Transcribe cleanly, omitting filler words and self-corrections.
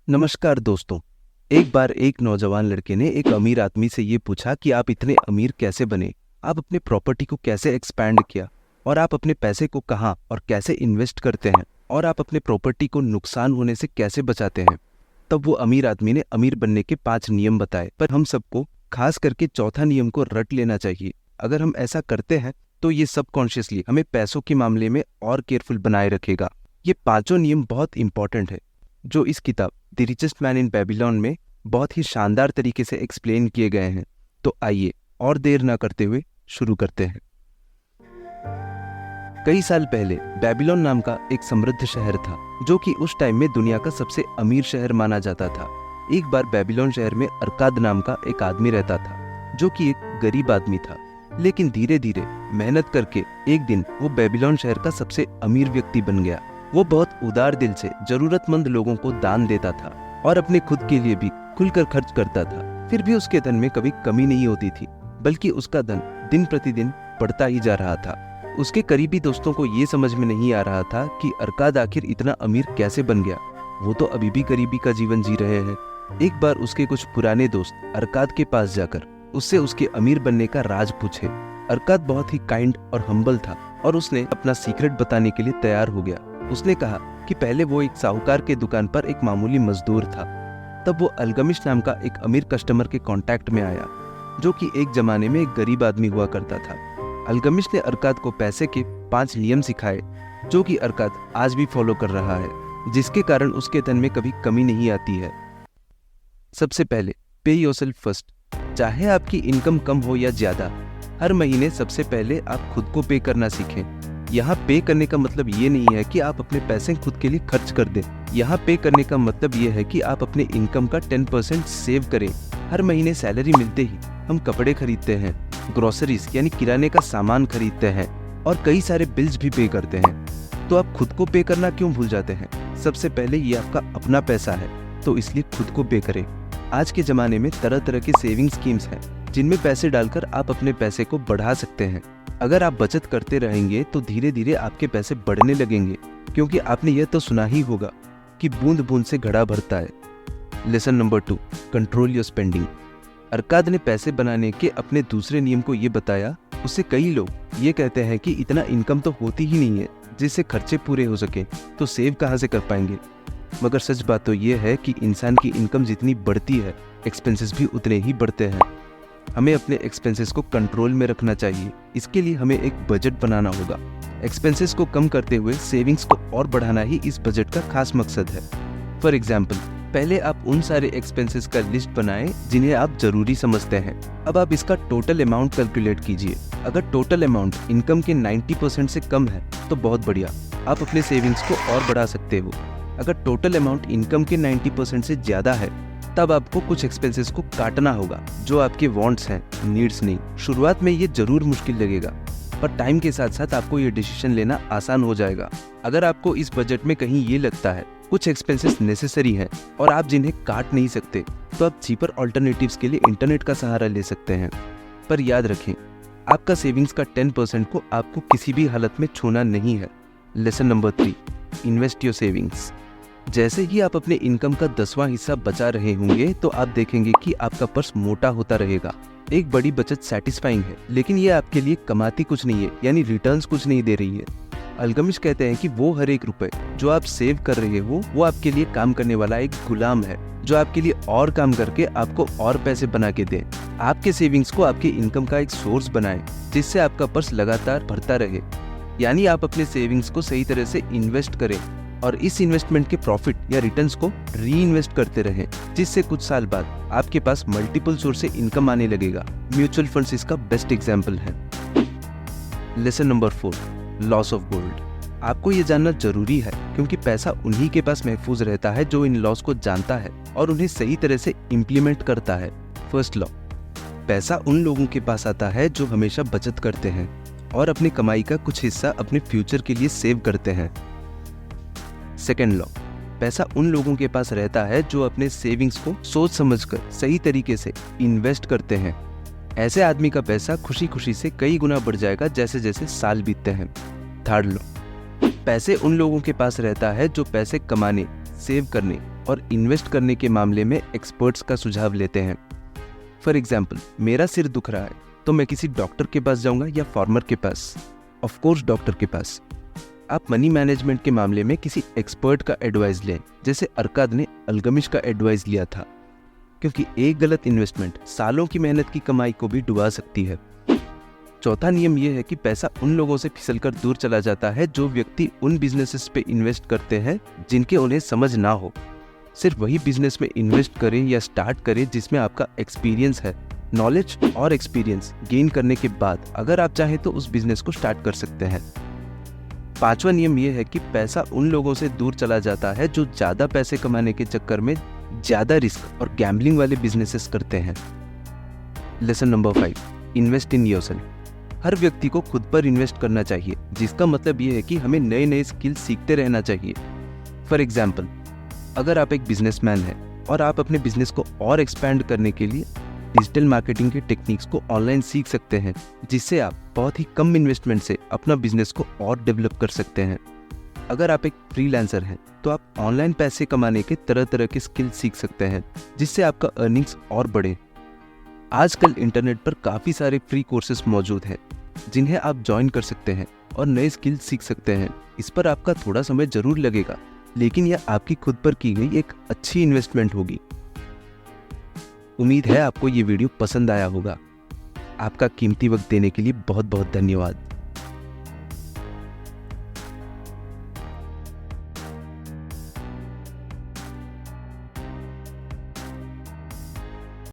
नमस्कार दोस्तों। एक बार एक नौजवान लड़के ने एक अमीर आदमी से ये पूछा कि आप इतने अमीर कैसे बने, आप अपने प्रॉपर्टी को कैसे एक्सपैंड किया और आप अपने पैसे को कहाँ और कैसे इन्वेस्ट करते हैं और आप अपने प्रॉपर्टी को नुकसान होने से कैसे बचाते हैं। तब वो अमीर आदमी ने अमीर बनने के 5 नियम बताए, पर हम सबको खास करके चौथा नियम को रट लेना चाहिए। अगर हम ऐसा करते हैं तो ये सबकॉन्शियसली हमें पैसों के मामले में और केयरफुल बनाए रखेगा। ये पांचों नियम बहुत इंपॉर्टेंट है, जो इस किताब the richest man in Babylon में बहुत ही शानदार तरीके से एक्सप्लेन किए गए हैं। तो आइए और देर ना करते हुए शुरू करते हैं। कई साल पहले बेबीलोन नाम का एक समृद्ध शहर था, जो कि उस टाइम में दुनिया का सबसे अमीर शहर माना जाता था। एक बार बेबीलोन शहर में अरकाद नाम का एक आदमी रहता था, जो कि एक गरीब आदमी था, लेकिन धीरे धीरे मेहनत करके एक दिन वो बेबीलोन शहर का सबसे अमीर व्यक्ति बन गया। वो बहुत उदार दिल से जरूरतमंद लोगों को दान देता था और अपने खुद के लिए भी खुलकर खर्च करता था। फिर भी उसके धन में कभी कमी नहीं होती थी, बल्कि उसका धन दिन प्रतिदिन बढ़ता ही जा रहा था। उसके करीबी दोस्तों को ये समझ में नहीं आ रहा था कि अरकाद आखिर इतना अमीर कैसे बन गया। वो तो अभी भी गरीबी का जीवन जी रहे हैं। एक बार उसके कुछ पुराने दोस्त अरकाद के पास जाकर उससे उसके अमीर बनने का राज पूछे। अरकाद बहुत ही काइंड और हम्बल था और उसने अपना सीक्रेट बताने के लिए तैयार हो गया। उसने कहा कि पहले वो एक साहूकार के दुकान पर एक मामूली मजदूर था। तब वो अल्गमिश नाम का एक अमीर कस्टमर के कांटेक्ट में आया, जो कि एक जमाने में एक गरीब आदमी हुआ करता था। अल्गमिश ने अरकाद को पैसे के 5 नियम सिखाए, जो कि अरकाद आज भी फॉलो कर रहा है, जिसके कारण उसके धन में कभी कमी नहीं आती है। सबसे पहले, पे योरसेल्फ फर्स्ट। चाहे आपकी इनकम कम हो या ज्यादा, हर महीने सबसे पहले आप खुद को पे करना सीखें। यहाँ पे करने का मतलब ये नहीं है कि आप अपने पैसे खुद के लिए खर्च कर दें। यहाँ पे करने का मतलब ये है कि आप अपने इनकम का 10% सेव करें। हर महीने सैलरी मिलते ही हम कपड़े खरीदते हैं, ग्रोसरीज यानी किराने का सामान खरीदते हैं और कई सारे बिल्स भी पे करते हैं। तो आप खुद को पे करना क्यों भूल जाते हैं? सबसे पहले ये आपका अपना पैसा है, तो इसलिए खुद को पे करें। आज के ज़माने में तरह तरह के सेविंग स्कीम्स हैं, जिनमें पैसे डालकर आप अपने पैसे को बढ़ा सकते हैं। अगर आप बचत करते रहेंगे तो धीरे धीरे आपके पैसे बढ़ने लगेंगे, क्योंकि आपने यह तो सुना ही होगा कि बूंद बूंद से घड़ा भरता है। Lesson number 2, control your spending. Arkad ने पैसे बनाने के अपने दूसरे नियम को ये बताया। उससे कई लोग ये कहते हैं कि इतना इनकम तो होती ही नहीं है जिससे खर्चे पूरे हो सके, तो सेव कहाँ से कर पाएंगे। मगर सच बात तो ये है कि इंसान की इनकम जितनी बढ़ती है, एक्सपेंसेस भी उतने ही बढ़ते हैं। हमें अपने एक्सपेंसेस को कंट्रोल में रखना चाहिए। इसके लिए हमें एक बजट बनाना होगा। एक्सपेंसेस को कम करते हुए सेविंग्स को और बढ़ाना ही इस बजट का खास मकसद है। फॉर एग्जाम्पल, पहले आप उन सारे एक्सपेंसेस का लिस्ट बनाएं जिन्हें आप जरूरी समझते हैं। अब आप इसका टोटल अमाउंट कैलकुलेट कीजिए। अगर टोटल अमाउंट इनकम के 90% से कम है तो बहुत बढ़िया, आप अपने सेविंग्स को और बढ़ा सकते हो। अगर टोटल अमाउंट इनकम के 90% से ज्यादा है, तब आपको कुछ एक्सपेंसेस को काटना होगा जो आपके वांट्स हैं, नीड्स नहीं। शुरुआत में ये जरूर मुश्किल लगेगा, पर टाइम के साथ साथ आपको ये डिसीजन लेना आसान हो जाएगा। अगर आपको इस बजट में कहीं ये लगता है कुछ एक्सपेंसेस नेसेसरी हैं और आप जिन्हें काट नहीं सकते, तो आप चीपर ऑल्टरनेटिव्स के लिए इंटरनेट का सहारा ले सकते हैं। पर याद रखें, आपका सेविंग्स का 10% को आपको किसी भी हालत में छूना नहीं है। Lesson number 3, invest your savings. जैसे ही आप अपने इनकम का 10वां हिस्सा बचा रहे होंगे, तो आप देखेंगे कि आपका पर्स मोटा होता रहेगा। एक बड़ी बचत सेटिस्फाइंग है, लेकिन ये आपके लिए कमाती कुछ नहीं है, यानी रिटर्न्स कुछ नहीं दे रही है। अल्गमिश कहते हैं कि वो हर एक रुपए जो आप सेव कर रहे हो, वो आपके लिए काम करने वाला एक गुलाम है, जो आपके लिए और काम करके आपको और पैसे बना के दे। आपके सेविंग्स को आपके इनकम का एक सोर्स बनाएं, जिससे आपका पर्स लगातार भरता रहे। यानी आप अपने सेविंग्स को सही तरह से इन्वेस्ट करें और इस इन्वेस्टमेंट के प्रॉफिट या रिटर्न्स को री इन्वेस्ट करते रहें, जिससे कुछ साल बाद आपके पास मल्टीपल सोर्स से इनकम आने लगेगा। म्यूचुअल फंड्स इसका बेस्ट एग्जाम्पल है। Lesson number 4, loss of gold. आपको ये जानना जरूरी है, क्योंकि पैसा उन्हीं के पास महफूज रहता है जो इन लॉस को जानता है और उन्हें सही तरह से इम्प्लीमेंट करता है। फर्स्ट लॉ, पैसा उन लोगों के पास आता है जो हमेशा बचत करते हैं और अपनी कमाई का कुछ हिस्सा अपने फ्यूचर के लिए सेव करते हैं। सेकेंड लॉ, पैसा उन लोगों के पास रहता है जो अपने सेविंग्स को सोच समझकर सही तरीके से इन्वेस्ट करते हैं। ऐसे आदमी का पैसा खुशी खुशी से कई गुना बढ़ जाएगा जैसे जैसे साल बीतते हैं। थर्ड लॉ, पैसे उन लोगों के पास रहता है जो पैसे कमाने, सेव करने और इन्वेस्ट करने के मामले में एक्सपर्ट्स का सुझाव लेते हैं। फॉर एग्जाम्पल, मेरा सिर दुख रहा है तो मैं किसी डॉक्टर के पास जाऊंगा या फार्मर के पास? ऑफ कोर्स डॉक्टर के पास। आप मनी मैनेजमेंट के मामले में किसी एक्सपर्ट का एडवाइस लें, जैसे अरकाद ने अल्गमिश का एडवाइस लिया था, क्योंकि एक गलत इन्वेस्टमेंट सालों की मेहनत की कमाई को भी डुबा सकती है। चौथा नियम यह है कि पैसा उन लोगों से फिसलकर दूर चला जाता है जो व्यक्ति उन बिजनेसेस पे इन्वेस्ट करते हैं जिनके उन्हें समझ ना हो। सिर्फ वही बिजनेस में इन्वेस्ट करें या स्टार्ट करें जिसमें आपका एक्सपीरियंस है। नॉलेज और एक्सपीरियंस गेन करने के बाद अगर आप चाहें तो उस बिजनेस को स्टार्ट कर सकते हैं। पांचवा नियम यह है कि पैसा उन लोगों से दूर चला जाता है जो ज़्यादा पैसे कमाने के चक्कर में ज़्यादा रिस्क और गैम्बलिंग वाले बिजनेसेस करते हैं। Lesson number 5, invest in yourself. हर व्यक्ति को खुद पर इन्वेस्ट करना चाहिए, जिसका मतलब यह है कि हमें नए नए स्किल सीखते रहना चाहिए। फॉर एग्जाम्पल, अगर आप एक बिजनेसमैन हैं और आप अपने बिजनेस को और एक्सपैंड करने के लिए डिजिटल मार्केटिंग के टेक्निक्स को ऑनलाइन सीख सकते हैं, जिससे आप बहुत ही कम इन्वेस्टमेंट से अपना बिजनेस को और डेवलप कर सकते हैं। अगर आप एक फ्रीलांसर हैं तो आप ऑनलाइन पैसे कमाने के तरह तरह के स्किल सीख सकते हैं, जिससे आपका अर्निंग्स और बढ़े। आजकल इंटरनेट पर काफ़ी सारे फ्री कोर्सेज मौजूद हैं जिन्हें आप ज्वाइन कर सकते हैं और नए स्किल सीख सकते हैं। इस पर आपका थोड़ा समय जरूर लगेगा, लेकिन यह आपकी खुद पर की गई एक अच्छी इन्वेस्टमेंट होगी। उम्मीद है आपको ये वीडियो पसंद आया होगा। आपका कीमती वक्त देने के लिए बहुत बहुत धन्यवाद।